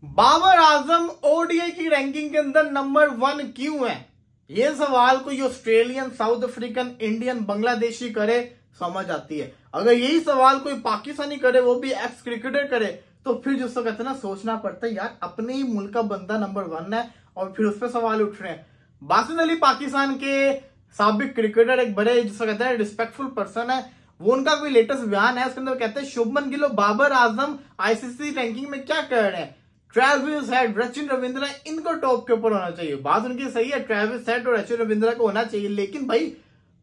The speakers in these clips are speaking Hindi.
बाबर आजम ओडीआई की रैंकिंग के अंदर नंबर 1 क्यों है? ये सवाल कोई Australian, south African, Indian, Bangladeshi करे समझ आती है। अगर यही सवाल कोई पाकिस्तानी करे, वो भी एक्स क्रिकेटर करे, तो फिर जिसको कहते हैं ना, सोचना पड़ता है यार अपने ही मुल्क का बंदा नंबर 1 है और फिर उस पर सवाल उठ रहे हैं। बासित अली पाकिस्तान के साबिक क्रिकेटर, एक बड़े जिसको कहते हैं रिस्पेक्टफुल पर्सन है, वो उनका कोई लेटेस्ट बयान है, उसके अंदर कहते हैं शुभमन गिल और बाबर आजम आईसीसी रैंकिंग में क्या कर रहे हैं। ट्रेविस हेड, सचिन रविंद्रा, इनको टॉप के ऊपर होना चाहिए। बात उनकी सही है, ट्रेविस हेड और सचिन रविंद्रा को होना चाहिए, लेकिन भाई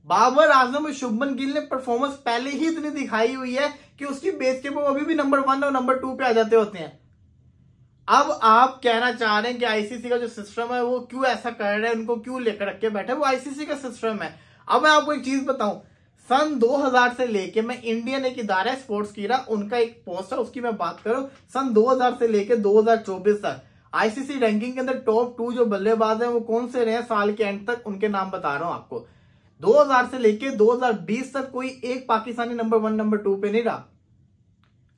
बाबर आजम और शुभमन गिल ने परफॉर्मेंस पहले ही इतनी दिखाई हुई है कि उसकी बेस के वो अभी भी नंबर 1 और नंबर 2 पे आ जाते होते हैं। अब आप कहना चाह रहे हैं कि आईसीसी का जो सिस्टम है वो क्यों ऐसा कर रहे हैं, उनको क्यों लेकर रख के बैठे, वो आईसीसी का सिस्टम है। अब मैं आपको एक चीज बताऊं, सन 2000 से लेके, मैं इंडियन एक इदारा है स्पोर्ट्स की, उनका एक पोस्ट है उसकी मैं बात करूं, सन 2000 से लेके 2024 तक आईसीसी रैंकिंग के अंदर टॉप 2 जो बल्लेबाज हैं वो कौन से रहे साल के एंड तक, उनके नाम बता रहा हूं आपको। 2000 से लेके 2020 तक कोई एक पाकिस्तानी नंबर 1 नंबर 2 पे नहीं रहा,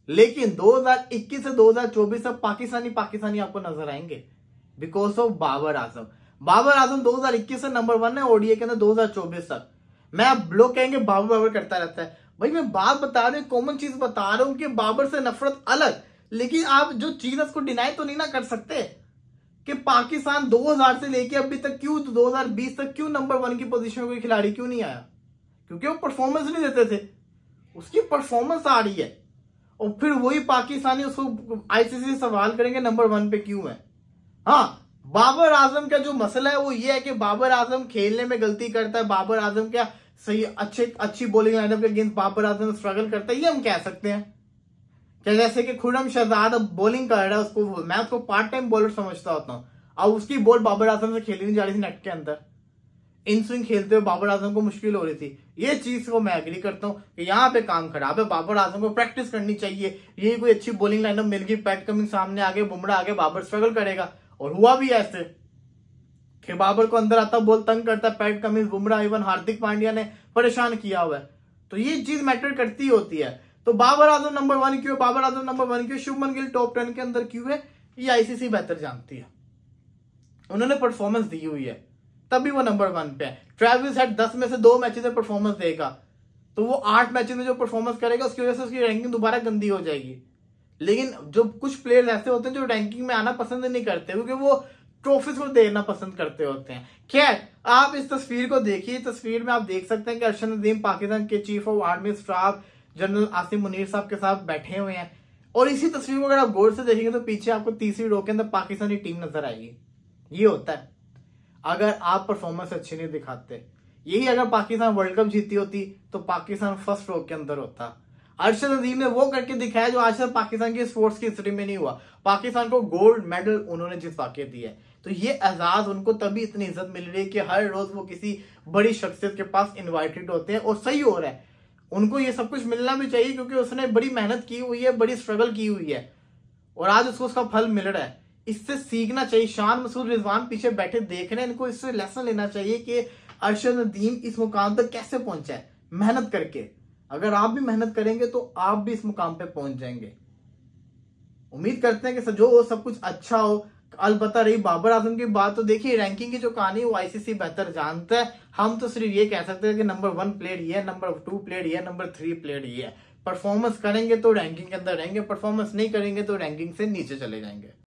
लेकिन 2021 से 2024 तक पाकिस्तानी आपको नजर आएंगे बिकॉज ऑफ बाबर आजम। बाबर आजम 2021 से नंबर 1 है ओडीआई के अंदर 2024 तक। मैं अब लोग कहेंगे बाबर बाबर करता रहता है, भाई मैं बात बता रहा हूं, कॉमन चीज बता रहा हूं कि बाबर से नफरत अलग, लेकिन आप जो चीज है उसको डिनाई तो नहीं ना कर सकते कि पाकिस्तान 2000 से लेके अभी तक क्यों 2020 तक क्यों नंबर 1 की पोजीशन में कोई खिलाड़ी क्यों नहीं आया? क्योंकि वो परफॉर्मेंस नहीं देते थे, उसकी परफॉर्मेंस आ रही है और फिर वही पाकिस्तानी उसको आईसीसी सवाल करेंगे नंबर 1 पे क्यों है। हाँ, बाबर आजम का जो मसला है वो ये है कि बाबर आजम खेलने में गलती करता है, बाबर आजम क्या सही अच्छी बॉलिंग लाइनअप के अगेंस्ट बाबर आजम स्ट्रगल करता है, ये हम कह सकते हैं। क्या जैसे कि खुर्रम शहजाद अब बॉलिंग कर रहा है, उसको मैं उसको पार्ट टाइम बॉलर समझता होता हूँ, अब उसकी बॉल बाबर आजम से खेली नहीं जा रही थी नेट के अंदर, इन स्विंग खेलते हुए बाबर आजम को मुश्किल हो रही थी। ये चीज को मैं एग्री करता हूँ कि यहाँ पे काम खराब है, बाबर आजम को प्रैक्टिस करनी चाहिए। ये कोई अच्छी बॉलिंग लाइनअप मिल गई, पैट कमिंग सामने आगे, बुमराह आगे, बाबर स्ट्रगल करेगा, और हुआ भी ऐसे कि बाबर को अंदर आता बॉल तंग करता, PAT Cummins, Bumrah, even Hardik Pandya ने परेशान किया हुआ है, तो ये चीज मैटर करती होती है। तो बाबर आजम नंबर 1 क्यों, बाबर आजम नंबर 1 क्यों, शुभमन गिल टॉप 10 के अंदर क्यों है, ये आईसीसी बेहतर जानती है। उन्होंने परफॉर्मेंस दी हुई है तभी वो नंबर 1 पे है। ट्रेविस हेड 10 में से 2 मैचेस में परफॉर्मेंस देगा, तो वो 8 मैचेस में जो परफॉर्मेंस करेगा उसकी वजह से उसकी रैंकिंग दोबारा गंदी हो जाएगी। लेकिन जो कुछ प्लेयर्स ऐसे होते हैं जो रैंकिंग में आना पसंद नहीं करते, क्योंकि वो ट्रॉफीज को देना पसंद करते होते हैं। खैर, आप इस तस्वीर को देखिए, तस्वीर में आप देख सकते हैं कि अरशद नदीम पाकिस्तान के chief of army staff general Asim Munir साहब के साथ बैठे हुए हैं, और इसी तस्वीर को अगर आप गौर से देखेंगे तो पीछे आपको तीसरी रो के अंदर पाकिस्तानी टीम नजर आएगी। ये होता है अगर आप परफॉर्मेंस अच्छी नहीं दिखाते। यही अगर पाकिस्तान वर्ल्ड कप जीती होती तो पाकिस्तान फर्स्ट रो के अंदर होता। अरशद नदीम ने वो करके दिखाया जो आज तक पाकिस्तान की स्पोर्ट्स की हिस्ट्री में नहीं हुआ। पाकिस्तान को गोल्ड मेडल उन्होंने जितवा के दिया है, तो ये एजाज उनको तभी इतनी इज्जत मिल रही है कि हर रोज वो किसी बड़ी शख्सियत के पास इन्वाइटेड होते हैं, और सही हो रहा है। उनको ये सब कुछ मिलना भी चाहिए क्योंकि उसने बड़ी मेहनत की हुई है, बड़ी स्ट्रगल की हुई है, और आज उसको उसका फल मिल रहा है। इससे सीखना चाहिए। शान मसूद रिजवान पीछे बैठे देख रहे हैं, इनको इससे लेसन लेना चाहिए कि अरशद नदीम इस मुकाम तक कैसे पहुंचा है, मेहनत करके। अगर आप भी मेहनत करेंगे तो आप भी इस मुकाम पे पहुंच जाएंगे। उम्मीद करते हैं कि जो हो सब कुछ अच्छा हो। अलबत्ता रही बाबर आजम की बात, तो देखिए रैंकिंग की जो कहानी है वो आईसीसी बेहतर जानता है। हम तो सिर्फ ये कह सकते हैं कि नंबर 1 प्लेयर ये है, नंबर 2 प्लेयर ये है, नंबर 3 प्लेयर ये है। परफॉर्मेंस करेंगे तो रैंकिंग के अंदर रहेंगे, परफॉर्मेंस नहीं करेंगे तो रैंकिंग से नीचे चले जाएंगे।